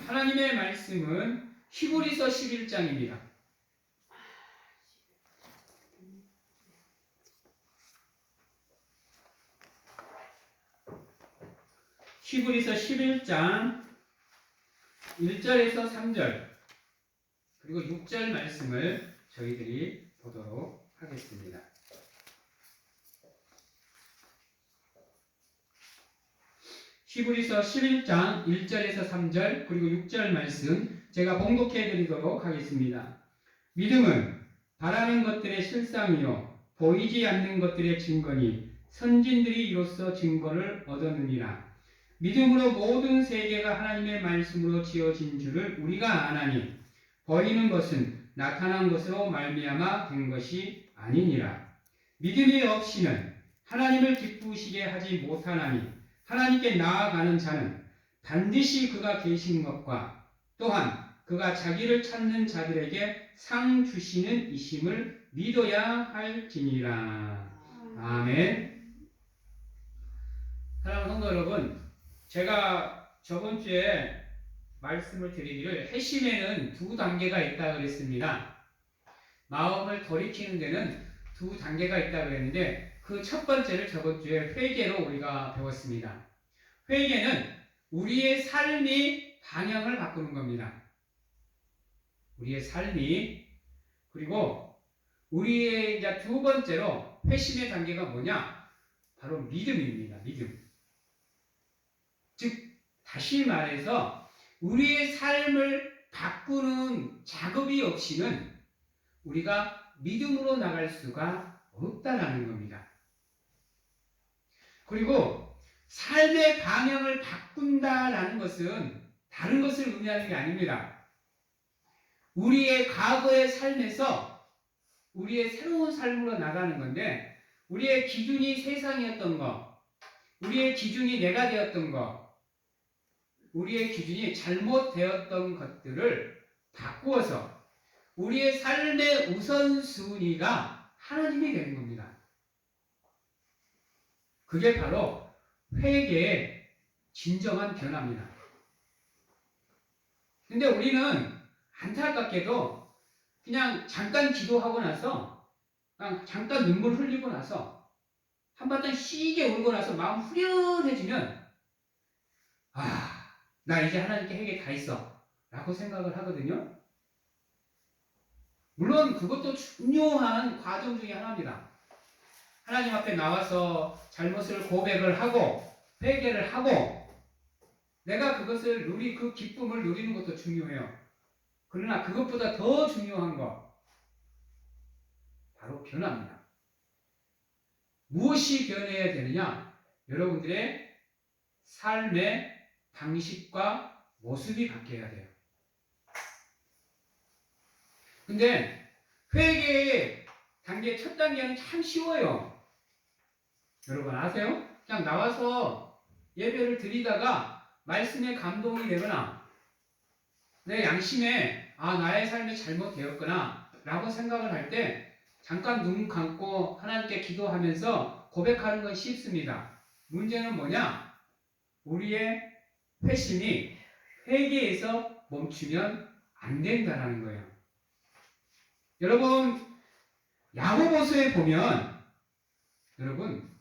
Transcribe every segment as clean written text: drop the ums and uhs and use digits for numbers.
하나님의 말씀은 히브리서 11장입니다. 히브리서 11장 1절에서 3절 그리고 6절 말씀을 저희들이 보도록 하겠습니다. 히브리서 11장 1절에서 3절 그리고 6절 말씀 제가 봉독해 드리도록 하겠습니다. 믿음은 바라는 것들의 실상이요 보이지 않는 것들의 증거니 선진들이 이로써 증거를 얻었느니라. 믿음으로 모든 세계가 하나님의 말씀으로 지어진 줄을 우리가 아나니 보이는 것은 나타난 것으로 말미암아 된 것이 아니니라. 믿음이 없이는 하나님을 기쁘시게 하지 못하나니 하나님께 나아가는 자는 반드시 그가 계신 것과 또한 그가 자기를 찾는 자들에게 상 주시는 이심을 믿어야 할지니라. 아멘. 사랑하는 성도 여러분, 제가 저번 주에 말씀을 드리기를 회심에는 두 단계가 있다 그랬습니다. 마음을 돌이키는 데는 두 단계가 있다 그랬는데 그 첫 번째를 저번 주에 회개로 우리가 배웠습니다. 회개는 우리의 삶이 방향을 바꾸는 겁니다. 우리의 삶이. 그리고 우리의 이제 두 번째로 회심의 단계가 뭐냐? 바로 믿음입니다. 믿음. 즉 다시 말해서 우리의 삶을 바꾸는 작업이 없이는 우리가 믿음으로 나갈 수가 없다라는 겁니다. 그리고 삶의 방향을 바꾼다라는 것은 다른 것을 의미하는 게 아닙니다. 우리의 과거의 삶에서 우리의 새로운 삶으로 나가는 건데 우리의 기준이 세상이었던 것, 우리의 기준이 내가 되었던 것, 우리의 기준이 잘못되었던 것들을 바꾸어서 우리의 삶의 우선순위가 하나님이 되는 겁니다. 그게 바로 회개의 진정한 변화입니다. 근데 우리는 안타깝게도 그냥 잠깐 기도하고 나서 그냥 잠깐 눈물 흘리고 나서 한바탕 시게 울고 나서 마음 후련해지면 나 이제 하나님께 회개 다 했어 라고 생각을 하거든요. 물론 그것도 중요한 과정 중에 하나입니다. 하나님 앞에 나와서 잘못을 고백을 하고 회개를 하고 내가 그것을 그 기쁨을 누리는 것도 중요해요. 그러나 그것보다 더 중요한 거 바로 변화입니다. 무엇이 변해야 되느냐? 여러분들의 삶의 방식과 모습이 바뀌어야 돼요. 근데 회개의 단계 첫 단계는 참 쉬워요. 여러분 아세요? 그냥 나와서 예배를 드리다가 말씀에 감동이 되거나 내 양심에 나의 삶이 잘못되었구나 라고 생각을 할 때 잠깐 눈 감고 하나님께 기도하면서 고백하는 건 쉽습니다. 문제는 뭐냐? 우리의 회심이 회개에서 멈추면 안 된다는 거예요. 여러분 야고보서에 보면 여러분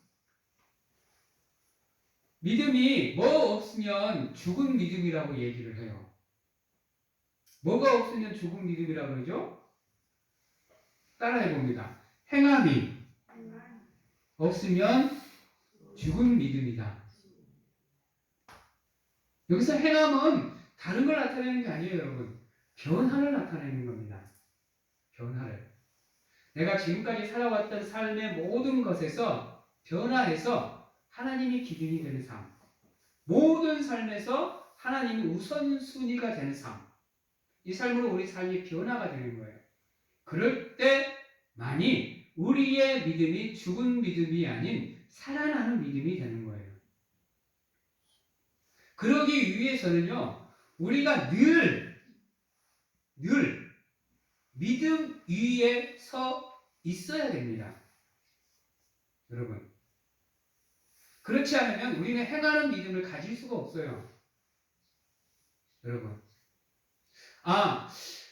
믿음이 뭐 없으면 죽은 믿음이라고 얘기를 해요. 뭐가 없으면 죽은 믿음이라고 그러죠? 따라해 봅니다. 행함이 없으면 죽은 믿음이다. 여기서 행함은 다른 걸 나타내는 게 아니에요, 여러분. 변화를 나타내는 겁니다. 변화를. 내가 지금까지 살아왔던 삶의 모든 것에서 변화해서 하나님이 기준이 되는 삶. 모든 삶에서 하나님이 우선순위가 되는 삶. 이 삶으로 우리 삶이 변화가 되는 거예요. 그럴 때만이 우리의 믿음이 죽은 믿음이 아닌 살아나는 믿음이 되는 거예요. 그러기 위해서는요, 우리가 늘 믿음 위에 서 있어야 됩니다. 여러분. 그렇지 않으면 우리는 행하는 믿음을 가질 수가 없어요. 여러분.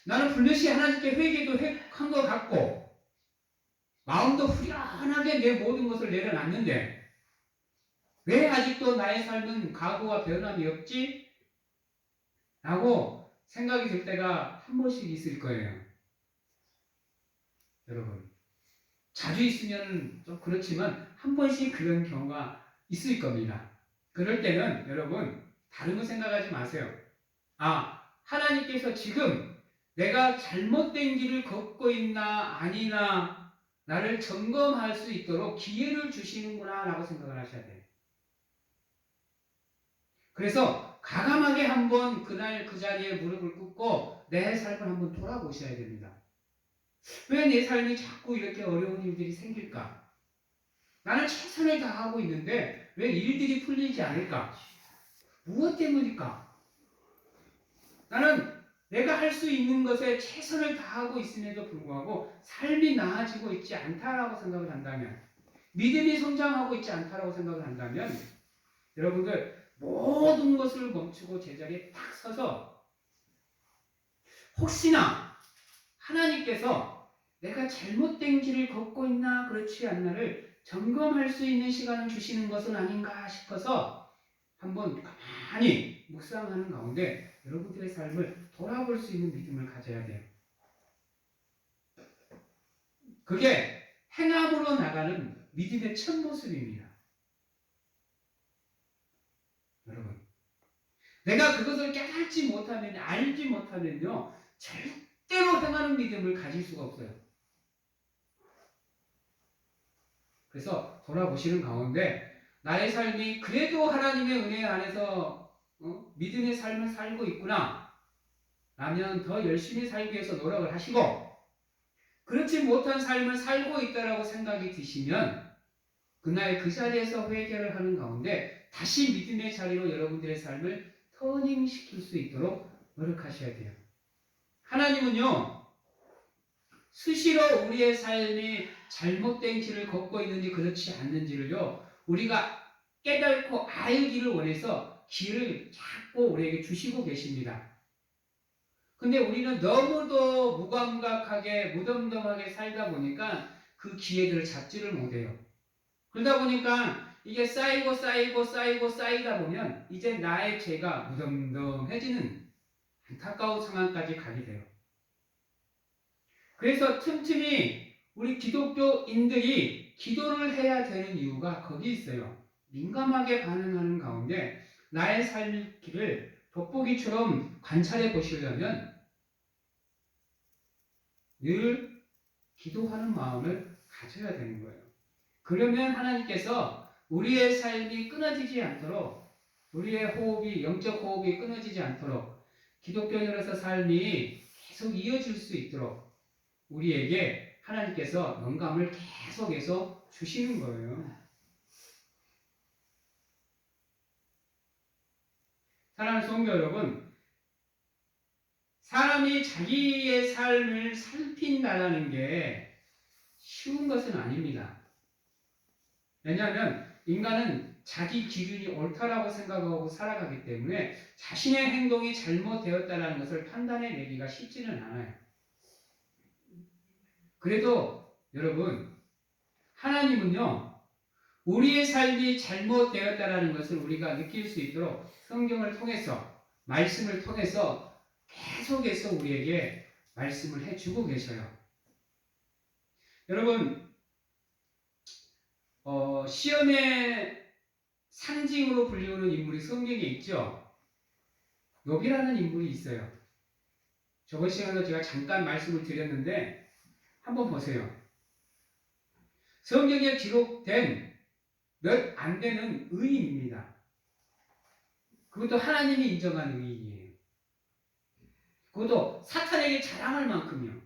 나는 분명히 하나님께 회개도 한 것 같고 마음도 후련하게 내 모든 것을 내려놨는데 왜 아직도 나의 삶은 각오와 변함이 없지? 라고 생각이 들 때가 한 번씩 있을 거예요. 여러분, 자주 있으면 좀 그렇지만 한 번씩 그런 경우가 있을 겁니다. 그럴 때는 여러분 다른 거 생각하지 마세요. 하나님께서 지금 내가 잘못된 길을 걷고 있나 아니나 나를 점검할 수 있도록 기회를 주시는구나 라고 생각을 하셔야 돼요. 그래서 과감하게 한번 그날 그 자리에 무릎을 꿇고 내 삶을 한번 돌아보셔야 됩니다. 왜 내 삶이 자꾸 이렇게 어려운 일들이 생길까? 나는 최선을 다하고 있는데 왜 일들이 풀리지 않을까? 무엇 때문일까? 나는 내가 할 수 있는 것에 최선을 다하고 있음에도 불구하고 삶이 나아지고 있지 않다라고 생각을 한다면, 믿음이 성장하고 있지 않다라고 생각을 한다면, 여러분들 모든 것을 멈추고 제자리에 딱 서서 혹시나 하나님께서 내가 잘못된 길을 걷고 있나 그렇지 않나를 점검할 수 있는 시간을 주시는 것은 아닌가 싶어서 한번 가만히 묵상하는 가운데 여러분들의 삶을 돌아볼 수 있는 믿음을 가져야 돼요. 그게 행함으로 나가는 믿음의 첫 모습입니다. 여러분, 내가 그것을 깨닫지 못하면, 알지 못하면요 절대로 행하는 믿음을 가질 수가 없어요. 그래서 돌아보시는 가운데 나의 삶이 그래도 하나님의 은혜 안에서 믿음의 삶을 살고 있구나 라면 더 열심히 살기 위해서 노력을 하시고, 그렇지 못한 삶을 살고 있다라고 생각이 드시면 그날 그 자리에서 회개를 하는 가운데 다시 믿음의 자리로 여러분들의 삶을 터닝시킬 수 있도록 노력하셔야 돼요. 하나님은요 수시로 우리의 삶이 잘못된 길을 걷고 있는지 그렇지 않는지를요 우리가 깨닫고 알기를 원해서 길을 자꾸 우리에게 주시고 계십니다. 근데 우리는 너무도 무감각하게 무덤덤하게 살다 보니까 그 기회들을 잡지를 못해요. 그러다 보니까 이게 쌓이다 보면 이제 나의 죄가 무덤덤해지는 안타까운 상황까지 가게 돼요. 그래서 틈틈이 우리 기독교인들이 기도를 해야 되는 이유가 거기 있어요. 민감하게 반응하는 가운데 나의 삶의 길을 돋보기처럼 관찰해 보시려면 늘 기도하는 마음을 가져야 되는 거예요. 그러면 하나님께서 우리의 삶이 끊어지지 않도록, 우리의 호흡이, 영적 호흡이 끊어지지 않도록 기독교인으로서 삶이 계속 이어질 수 있도록 우리에게 하나님께서 영감을 계속해서 주시는 거예요. 사랑하는 성도 여러분, 사람이 자기의 삶을 살핀다라는 게 쉬운 것은 아닙니다. 왜냐하면 인간은 자기 기준이 옳다라고 생각하고 살아가기 때문에 자신의 행동이 잘못되었다는 것을 판단해 내기가 쉽지는 않아요. 그래도 여러분, 하나님은요 우리의 삶이 잘못되었다는 것을 우리가 느낄 수 있도록 성경을 통해서, 말씀을 통해서 계속해서 우리에게 말씀을 해주고 계셔요. 여러분, 시험의 상징으로 불리우는 인물이 성경에 있죠. 욥이라는 인물이 있어요. 저번 시간에도 제가 잠깐 말씀을 드렸는데 한번 보세요. 성경에 기록된 몇 안 되는 의인입니다. 그것도 하나님이 인정한 의인이에요. 그것도 사탄에게 자랑할 만큼이요.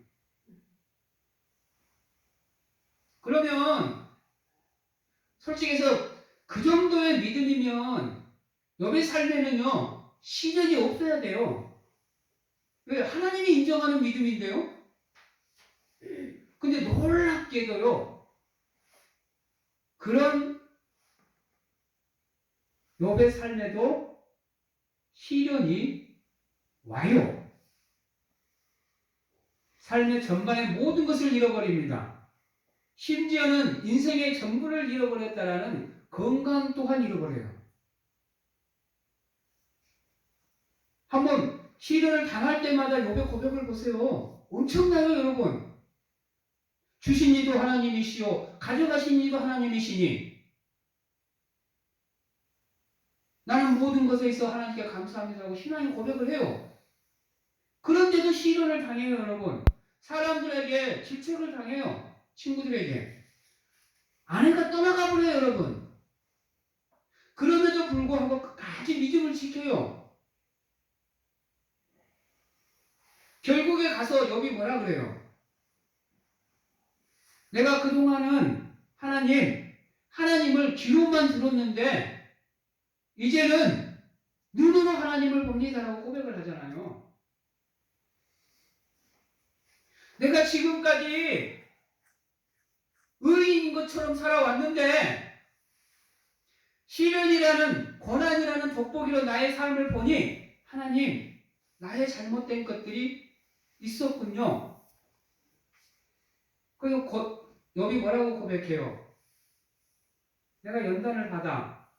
그러면 솔직히 해서 그 정도의 믿음이면 욥의 삶에는요 시련이 없어야 돼요. 왜? 하나님이 인정하는 믿음인데요. 근데 놀랍게도요 그런 욥의 삶에도 시련이 와요. 삶의 전반의 모든 것을 잃어버립니다. 심지어는 인생의 전부를 잃어버렸다라는 건강 또한 잃어버려요. 한번 시련을 당할 때마다 욥의 고백을 보세요. 엄청나요, 여러분. 주신 이도 하나님이시오, 가져가신 이도 하나님이시니 나는 모든 것에 있어 하나님께 감사합니다라고 신앙의 고백을 해요. 그런데도 시련을 당해요, 여러분. 사람들에게 질책을 당해요. 친구들에게. 아내가 떠나가 버려요, 여러분. 그럼에도 불구하고 끝까지 믿음을 지켜요. 결국에 가서 욥이 뭐라 그래요? 내가 그동안은 하나님을 귀로만 들었는데 이제는 눈으로 하나님을 봅니다라고 고백을 하잖아요. 내가 지금까지 의인인 것처럼 살아왔는데 시련이라는 고난이라는 돋보기로 나의 삶을 보니 하나님, 나의 잘못된 것들이 있었군요. 그리고 욥이 뭐라고 고백해요? 내가 연단을 받아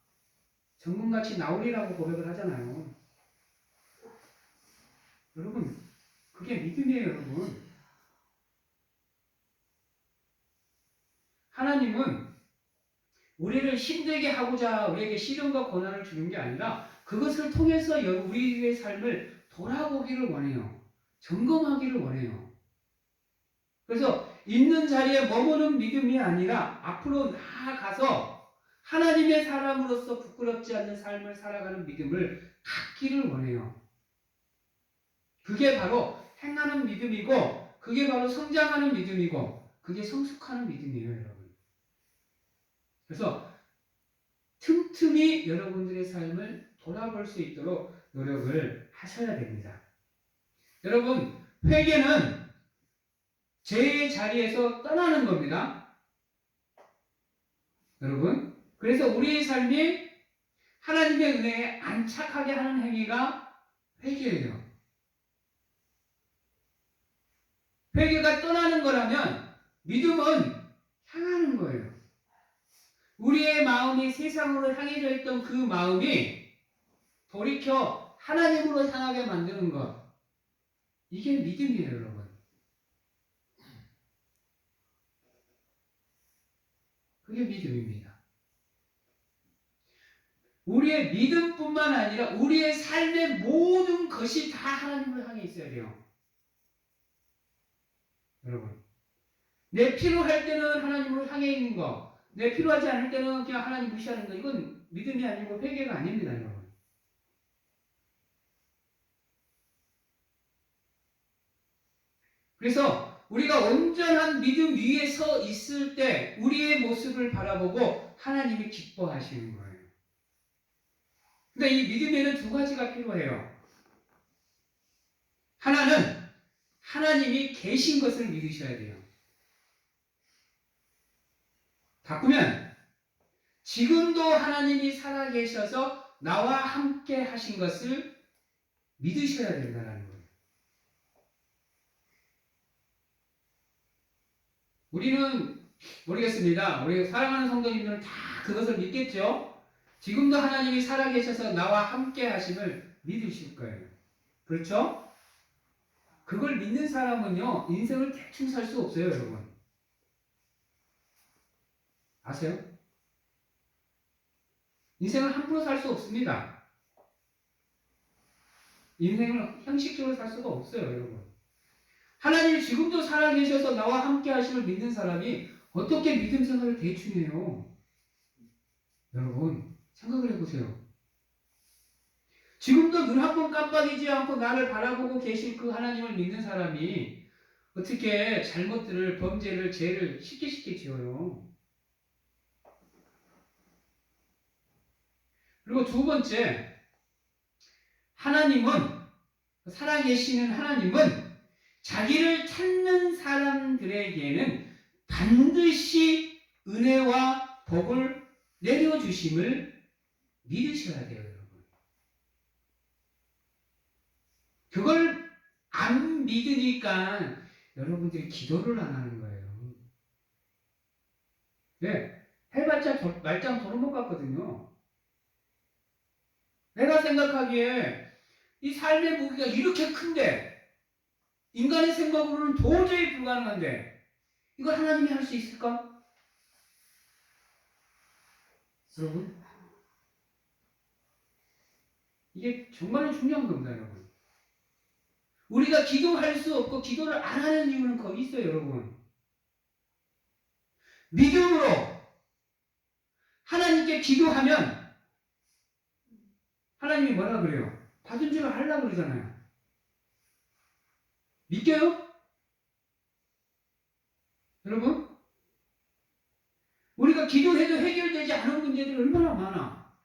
정금같이 나오리라고 고백을 하잖아요. 여러분, 그게 믿음이에요, 여러분. 하나님은 우리를 힘들게 하고자 우리에게 시련과 고난을 주는 게 아니라 그것을 통해서 우리의 삶을 돌아보기를 원해요. 점검하기를 원해요. 그래서 있는 자리에 머무는 믿음이 아니라 앞으로 나아가서 하나님의 사람으로서 부끄럽지 않는 삶을 살아가는 믿음을 갖기를 원해요. 그게 바로 행하는 믿음이고 그게 바로 성장하는 믿음이고 그게 성숙하는 믿음이에요, 여러분. 그래서 틈틈이 여러분들의 삶을 돌아볼 수 있도록 노력을 하셔야 됩니다. 여러분, 회개는 죄의 자리에서 떠나는 겁니다. 여러분, 그래서 우리의 삶이 하나님의 은혜에 안착하게 하는 행위가 회개예요. 회개가 떠나는 거라면 믿음은 향하는 거예요. 우리의 마음이 세상으로 향해져 있던 그 마음이 돌이켜 하나님으로 향하게 만드는 것. 이게 믿음이에요, 여러분. 그게 믿음입니다. 우리의 믿음뿐만 아니라 우리의 삶의 모든 것이 다 하나님을 향해 있어야 돼요. 여러분, 내 필요할 때는 하나님으로 향해 있는 거, 내 필요하지 않을 때는 그냥 하나님 무시하는 거, 이건 믿음이 아니고 회개가 아닙니다, 여러분. 그래서 우리가 온전한 믿음 위에 서 있을 때 우리의 모습을 바라보고 하나님이 기뻐하시는 거예요. 근데 이 믿음에는 두 가지가 필요해요. 하나는 하나님이 계신 것을 믿으셔야 돼요. 바꾸면 지금도 하나님이 살아계셔서 나와 함께 하신 것을 믿으셔야 된다는 거예요. 우리는 모르겠습니다. 우리 사랑하는 성도님들은 다 그것을 믿겠죠? 지금도 하나님이 살아계셔서 나와 함께 하심을 믿으실 거예요. 그렇죠? 그걸 믿는 사람은요, 인생을 대충 살 수 없어요, 여러분. 아세요? 인생을 함부로 살 수 없습니다. 인생을 형식적으로 살 수가 없어요, 여러분. 하나님이 지금도 살아계셔서 나와 함께 하심을 믿는 사람이 어떻게 믿음 생활을 대충 해요? 여러분, 생각을 해보세요. 지금도 눈 한 번 깜빡이지 않고 나를 바라보고 계실 그 하나님을 믿는 사람이 어떻게 잘못들을, 범죄를, 죄를 쉽게 지어요? 그리고 두 번째, 하나님은, 살아계시는 하나님은 자기를 찾는 사람들에게는 반드시 은혜와 복을 내려주심을 믿으셔야 돼요, 여러분. 그걸 안 믿으니까 여러분들이 기도를 안 하는 거예요. 왜? 해봤자 말짱 도는 것 같거든요. 내가 생각하기에 이 삶의 무게가 이렇게 큰데 인간의 생각으로는 도저히 불가능한데 이걸 하나님이 할 수 있을까? 여러분, 이게 정말 중요한 겁니다, 여러분. 우리가 기도할 수 없고 기도를 안 하는 이유는 거기 있어요, 여러분. 믿음으로 하나님께 기도하면 하나님이 뭐라 그래요? 받은 줄 알라고 그러잖아요. 믿겨요? 여러분? 우리가 기도해도 해결되지 않은 문제들이 얼마나 많아.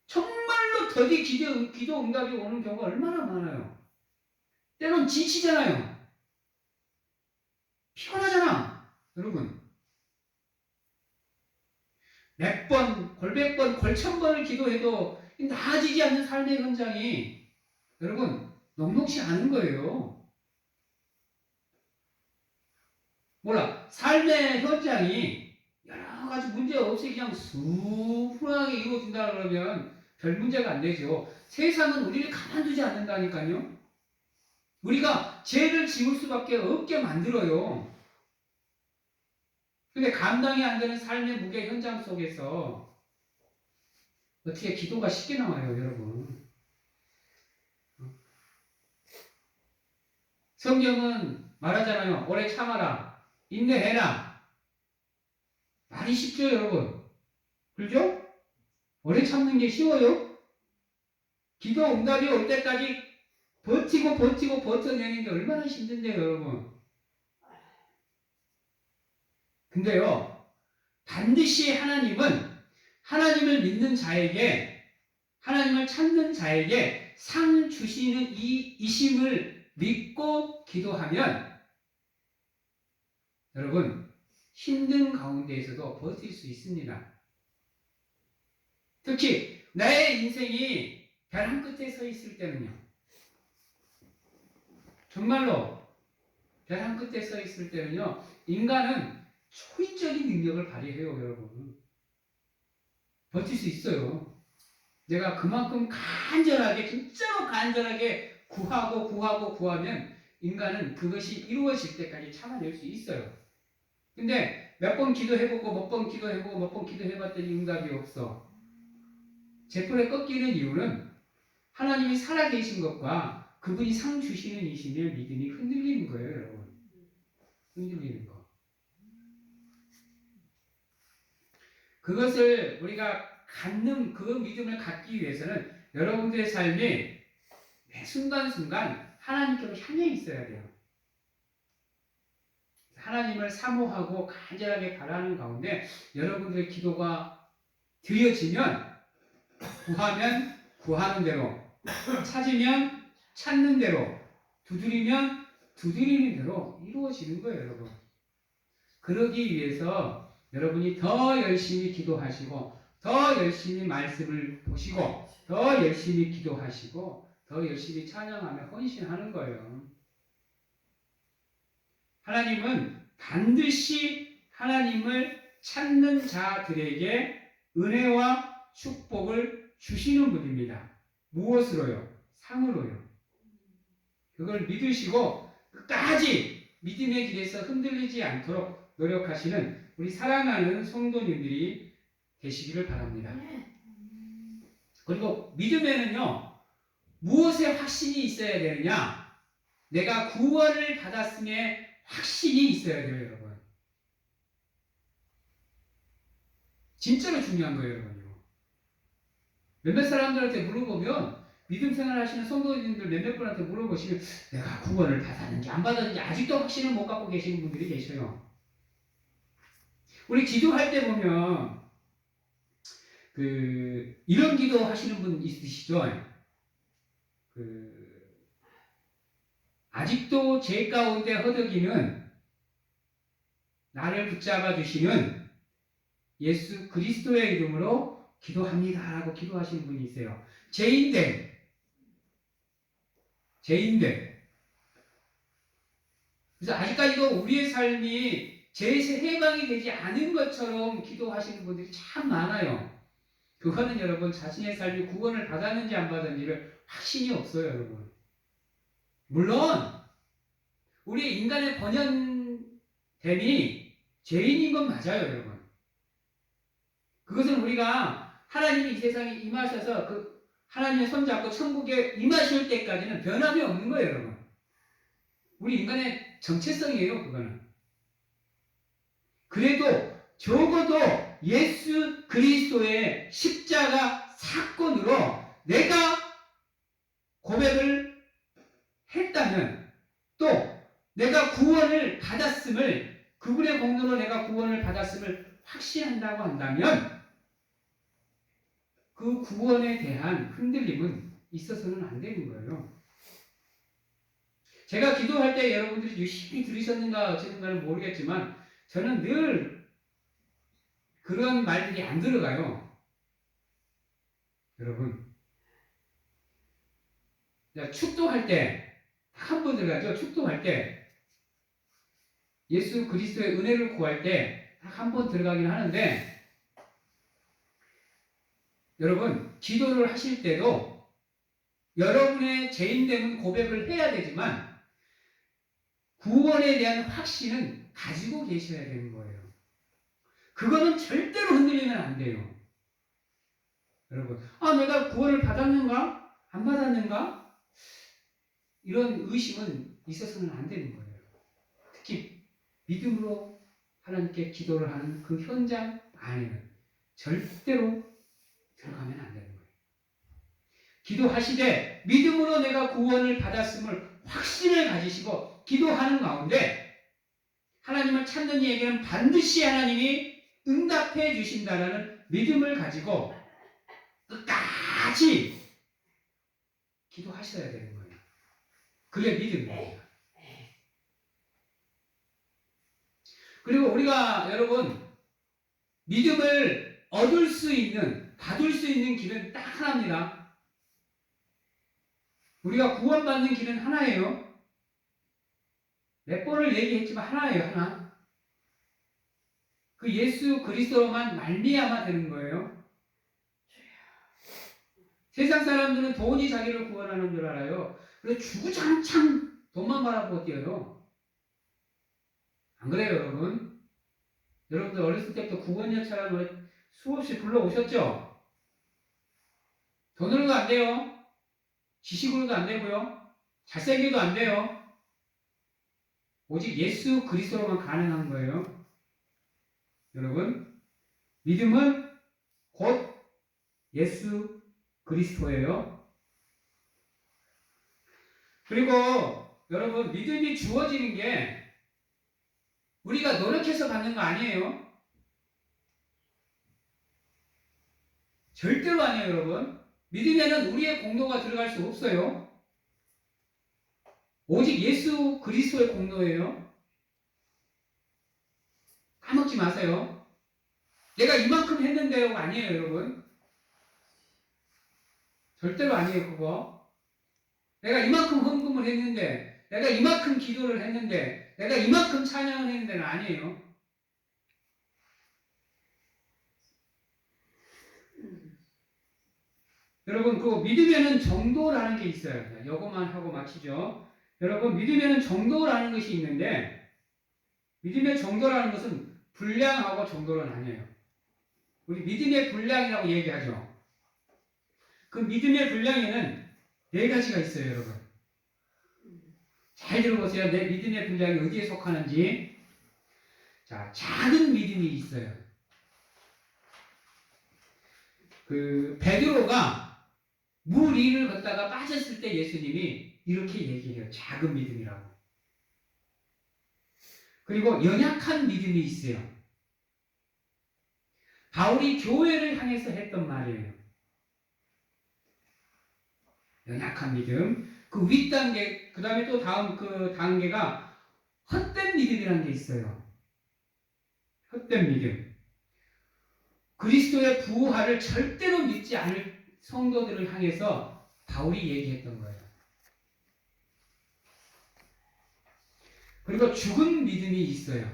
정말로 더디 기도 응답이 오는 경우가 얼마나 많아요. 때론 지치잖아요. 피곤하잖아. 여러분. 몇 번, 골백 번, 걸천 번을 기도해도 나아지지 않는 삶의 현장이 여러분 녹록지 않은 거예요. 몰라. 삶의 현장이 여러 가지 문제 없이 그냥 순수하게 이루어진다 그러면 별 문제가 안 되죠. 세상은 우리를 가만두지 않는다니까요. 우리가 죄를 지을 수밖에 없게 만들어요. 근데 감당이 안 되는 삶의 무게 현장 속에서 어떻게 기도가 쉽게 나와요, 여러분? 성경은 말하잖아요. 오래 참아라. 인내해라. 말이 쉽죠, 여러분? 그렇죠? 오래 참는 게 쉬워요? 기도 응답이 올 때까지 버티고 버텨내는 게 얼마나 힘든데요, 여러분? 근데요, 반드시 하나님은 하나님을 믿는 자에게, 하나님을 찾는 자에게 상 주시는 이심을 믿고 기도하면 여러분, 힘든 가운데에서도 버틸 수 있습니다. 특히 나의 인생이 벼랑 끝에 서 있을 때는요. 정말로 벼랑 끝에 서 있을 때는요. 인간은 초인적인 능력을 발휘해요, 여러분. 버틸 수 있어요. 내가 그만큼 간절하게, 진짜로 간절하게 구하면 인간은 그것이 이루어질 때까지 참아낼 수 있어요. 근데 몇 번 기도해보고 몇 번 기도해보고 몇 번 기도해봤더니 응답이 없어. 제풀에 꺾이는 이유는 하나님이 살아계신 것과 그분이 상 주시는 이심에 믿음이 흔들리는 거예요, 여러분. 흔들리는 거. 그것을 우리가 갖는 그 믿음을 갖기 위해서는 여러분들의 삶이 매 순간순간 하나님께로 향해 있어야 돼요. 하나님을 사모하고 간절하게 바라는 가운데 여러분들의 기도가 드려지면 구하면 구하는 대로, 찾으면 찾는 대로, 두드리면 두드리는 대로 이루어지는 거예요, 여러분. 그러기 위해서 여러분이 더 열심히 기도하시고, 더 열심히 말씀을 보시고, 더 열심히 기도하시고, 더 열심히 찬양하며 헌신하는 거예요. 하나님은 반드시 하나님을 찾는 자들에게 은혜와 축복을 주시는 분입니다. 무엇으로요? 상으로요. 그걸 믿으시고 끝까지 믿음의 길에서 흔들리지 않도록 노력하시는 우리 사랑하는 성도님들이 되시기를 바랍니다. 그리고 믿음에는요, 무엇에 확신이 있어야 되느냐? 내가 구원을 받았음에 확신이 있어야 돼요, 여러분. 진짜로 중요한 거예요, 여러분요. 몇몇 사람들한테 물어보면, 믿음 생활 하시는 성도님들 몇몇 분한테 물어보시면, 내가 구원을 받았는지 안 받았는지 아직도 확신을 못 갖고 계시는 분들이 계셔요. 우리 기도할 때 보면, 이런 기도 하시는 분 있으시죠? 아직도 죄 가운데 허덕이는 나를 붙잡아 주시는 예수 그리스도의 이름으로 기도합니다 라고 기도하시는 분이 있어요. 죄인데 그래서 아직까지도 우리의 삶이 죄에서 해방이 되지 않은 것처럼 기도하시는 분들이 참 많아요. 그거는 여러분 자신의 삶이 구원을 받았는지 안 받았는지를 확신이 없어요, 여러분. 물론 우리 인간의 번연됨이 죄인인 건 맞아요, 여러분. 그것은 우리가 하나님이 이 세상에 임하셔서 그 하나님의 손잡고 천국에 임하실 때까지는 변함이 없는 거예요, 여러분. 우리 인간의 정체성이에요, 그거는. 그래도 적어도 예수 그리스도의 십자가 사건으로 내가 고백을 했다면, 또 내가 구원을 받았음을, 그분의 공로로 내가 구원을 받았음을 확신한다고 한다면 그 구원에 대한 흔들림은 있어서는 안 되는 거예요. 제가 기도할 때 여러분들이 유심히 들으셨는가 어쨌는가는 모르겠지만 저는 늘 그런 말들이 안 들어가요. 여러분, 축도할 때 한 번 들어가죠. 축도할 때 예수 그리스도의 은혜를 구할 때 한 번 들어가긴 하는데, 여러분 기도를 하실 때도 여러분의 죄인됨은 고백을 해야 되지만 구원에 대한 확신은 가지고 계셔야 되는 거예요. 그거는 절대로 흔들리면 안 돼요. 여러분, 내가 구원을 받았는가? 안 받았는가? 이런 의심은 있어서는 안 되는 거예요. 특히 믿음으로 하나님께 기도를 하는 그 현장 안에는 절대로 들어가면 안 되는 거예요. 기도하시되 믿음으로 내가 구원을 받았음을 확신을 가지시고 기도하는 가운데 하나님을 찾는 이에게는 반드시 하나님이 응답해 주신다라는 믿음을 가지고 끝까지 기도하셔야 되는 거예요. 그게 믿음입니다. 그리고 우리가 여러분 믿음을 얻을 수 있는, 받을 수 있는 길은 딱 하나입니다. 우리가 구원받는 길은 하나예요. 몇 번을 얘기했지만 하나예요, 하나. 그 예수 그리스도로만 말미암아 되는 거예요. 세상 사람들은 돈이 자기를 구원하는 줄 알아요. 그래서 주구장창 돈만 바라보고 뛰어요. 안 그래요, 여러분? 여러분들 어렸을 때부터 구원열차라는 노래 수없이 불러오셨죠? 돈으로도 안 돼요. 지식으로도 안 되고요. 잘생겨도 안 돼요. 오직 예수 그리스도로만 가능한 거예요. 여러분, 믿음은 곧 예수 그리스도예요. 그리고 여러분, 믿음이 주어지는 게 우리가 노력해서 받는 거 아니에요. 절대로 아니에요, 여러분. 믿음에는 우리의 공로가 들어갈 수 없어요. 오직 예수 그리스도의 공로예요. 까먹지 마세요. 내가 이만큼 했는데요가 아니에요, 여러분. 절대로 아니에요, 그거. 내가 이만큼 헌금을 했는데, 내가 이만큼 기도를 했는데, 내가 이만큼 찬양을 했는데는 아니에요. 여러분, 그 믿음에는 정도라는 게 있어요. 이거만 하고 마치죠. 여러분, 믿음에는 정도라는 것이 있는데, 믿음의 정도라는 것은 분량하고 정도는 아니에요. 우리 믿음의 분량이라고 얘기하죠. 그 믿음의 분량에는 4가지가 있어요, 여러분. 잘 들어보세요. 내 믿음의 분량이 어디에 속하는지. 자, 작은 믿음이 있어요. 그 베드로가 물 위를 걷다가 빠졌을 때 예수님이 이렇게 얘기해요. 작은 믿음이라고. 그리고 연약한 믿음이 있어요. 바울이 교회를 향해서 했던 말이에요. 연약한 믿음. 그 윗단계, 그 다음에 또 다음 그 단계가 헛된 믿음이라는 게 있어요. 헛된 믿음. 그리스도의 부활을 절대로 믿지 않을 성도들을 향해서 바울이 얘기했던 거예요. 그리고 죽은 믿음이 있어요.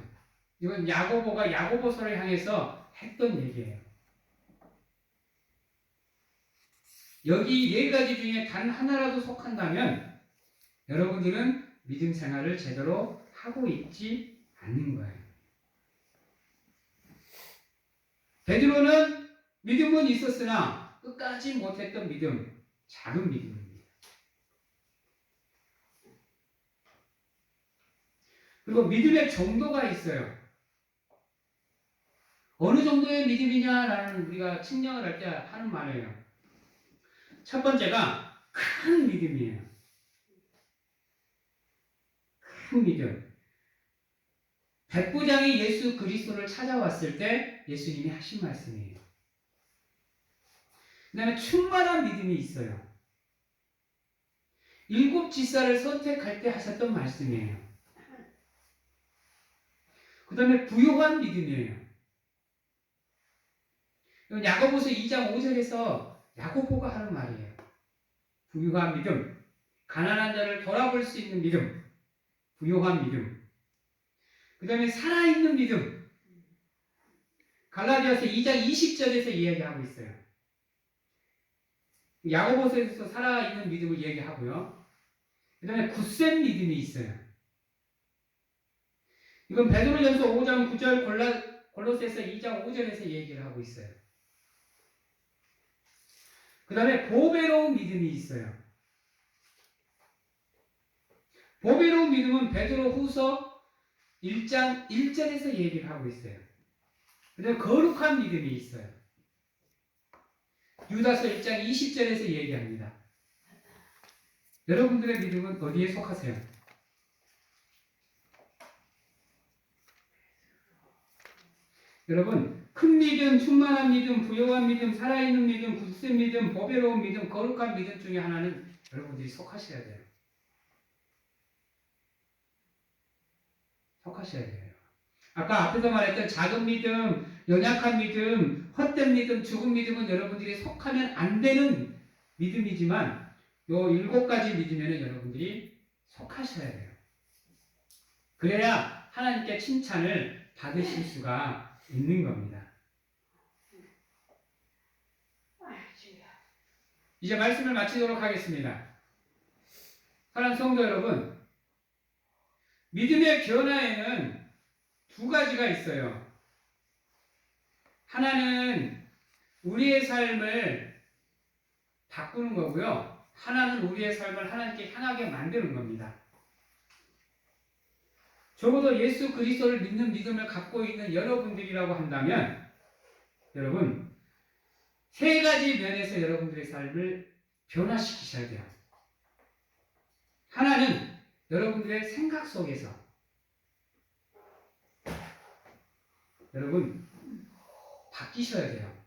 이건 야고보가 야고보서를 향해서 했던 얘기예요. 여기 네 가지 중에 단 하나라도 속한다면 여러분들은 믿음 생활을 제대로 하고 있지 않는 거예요. 베드로는 믿음은 있었으나 끝까지 못했던 믿음, 작은 믿음입니다. 그리고 믿음의 정도가 있어요. 어느 정도의 믿음이냐라는 우리가 측량을 할 때 하는 말이에요. 첫 번째가 큰 믿음이에요. 큰 믿음. 백부장이 예수 그리스도를 찾아왔을 때 예수님이 하신 말씀이에요. 그 다음에 충만한 믿음이 있어요. 7 지사를 선택할 때 하셨던 말씀이에요. 그 다음에 부요한 믿음이에요. 야고보서 2장 5절에서 야고보가 하는 말이에요. 부요한 믿음, 가난한 자를 돌아볼 수 있는 믿음, 부요한 믿음. 그 다음에 살아있는 믿음. 갈라디아서 2장 20절에서 이야기하고 있어요. 야고보서에서 살아있는 믿음을 이야기하고요. 그 다음에 굳센 믿음이 있어요. 이건 베드로전서 5장 9절, 골로새서 2장 5절에서 얘기를 하고 있어요. 그 다음에 보배로운 믿음이 있어요. 보배로운 믿음은 베드로후서 1장 1절에서 얘기를 하고 있어요. 그 다음에 거룩한 믿음이 있어요. 유다서 1장 20절에서 얘기합니다. 여러분들의 믿음은 어디에 속하세요? 여러분, 큰 믿음, 충만한 믿음, 부요한 믿음, 살아있는 믿음, 굳센 믿음, 보배로운 믿음, 거룩한 믿음 중에 하나는 여러분들이 속하셔야 돼요. 속하셔야 돼요. 아까 앞에서 말했던 작은 믿음, 연약한 믿음, 헛된 믿음, 죽은 믿음은 여러분들이 속하면 안 되는 믿음이지만 요 7가지 믿음에는 여러분들이 속하셔야 돼요. 그래야 하나님께 칭찬을 받으실 수가 있는 겁니다. 이제 말씀을 마치도록 하겠습니다. 사랑하는 성도 여러분, 믿음의 변화에는 2가지가 있어요. 하나는 우리의 삶을 바꾸는 거고요. 하나는 우리의 삶을 하나님께 향하게 만드는 겁니다. 적어도 예수 그리스도를 믿는 믿음을 갖고 있는 여러분들이라고 한다면 여러분 3가지 면에서 여러분들의 삶을 변화시키셔야 돼요. 하나는 여러분들의 생각 속에서 여러분 바뀌셔야 돼요.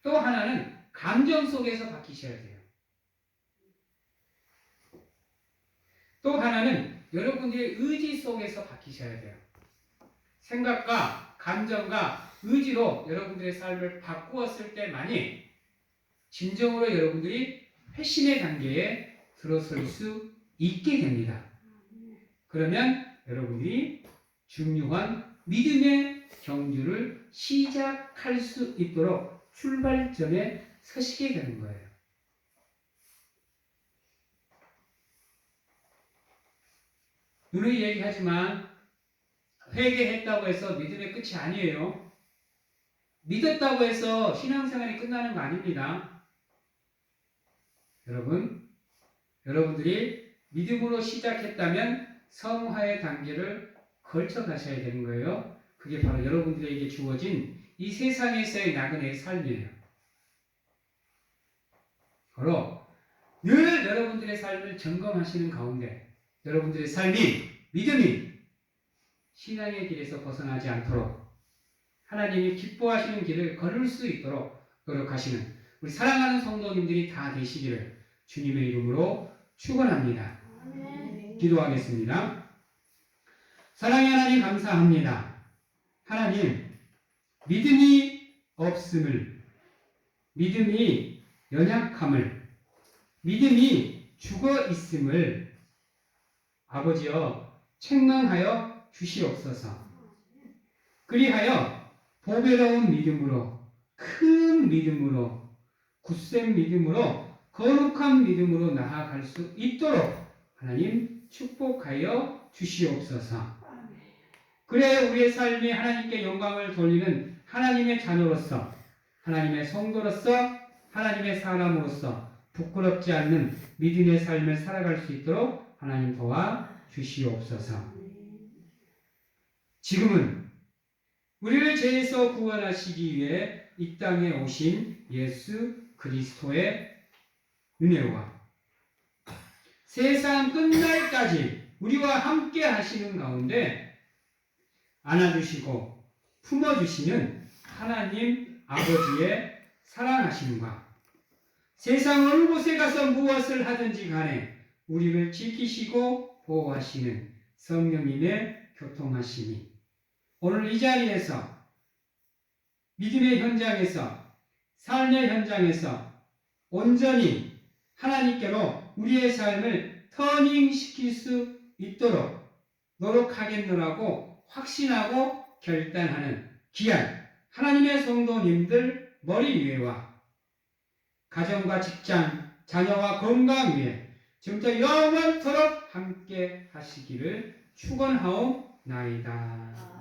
또 하나는 감정 속에서 바뀌셔야 돼요. 또 하나는 여러분들의 의지 속에서 바뀌셔야 돼요. 생각과 감정과 의지로 여러분들의 삶을 바꾸었을 때만이 진정으로 여러분들이 회심의 단계에 들어설 수 있게 됩니다. 그러면 여러분들이 중요한 믿음의 경주를 시작할 수 있도록 출발점에 서시게 되는 거예요. 누누이 얘기하지만 회개했다고 해서 믿음의 끝이 아니에요. 믿었다고 해서 신앙생활이 끝나는 거 아닙니다. 여러분들이 믿음으로 시작했다면 성화의 단계를 걸쳐 가셔야 되는 거예요. 그게 바로 여러분들에게 주어진 이 세상에서의 나그네의 삶이에요. 바로 늘 여러분들의 삶을 점검하시는 가운데 여러분들의 삶이 믿음이 신앙의 길에서 벗어나지 않도록 하나님이 기뻐하시는 길을 걸을 수 있도록 노력하시는 우리 사랑하는 성도님들이 다 되시기를 주님의 이름으로 축원합니다. 기도하겠습니다. 사랑의 하나님 감사합니다. 하나님, 믿음이 없음을, 믿음이 연약함을, 믿음이 죽어 있음을 아버지여 책망하여 주시옵소서. 그리하여 보배로운 믿음으로, 큰 믿음으로, 굳센 믿음으로, 거룩한 믿음으로 나아갈 수 있도록 하나님 축복하여 주시옵소서. 그래 우리의 삶이 하나님께 영광을 돌리는 하나님의 자녀로서, 하나님의 성도로서, 하나님의 사람으로서 부끄럽지 않는 믿음의 삶을 살아갈 수 있도록 하나님 도와 주시옵소서. 지금은 우리를 죄에서 구원하시기 위해 이 땅에 오신 예수 그리스도의 은혜와 세상 끝날까지 우리와 함께 하시는 가운데 안아주시고 품어주시는 하나님 아버지의 사랑하심과 세상 어느 곳에 가서 무엇을 하든지 간에 우리를 지키시고 보호하시는 성령님의 교통하심이 오늘 이 자리에서 믿음의 현장에서 삶의 현장에서 온전히 하나님께로 우리의 삶을 터닝시킬 수 있도록 노력하겠노라고 확신하고 결단하는 귀한 하나님의 성도님들 머리 위에와 가정과 직장, 자녀와 건강 위에 지금부터 영원토록 함께 하시기를 축원하옵나이다.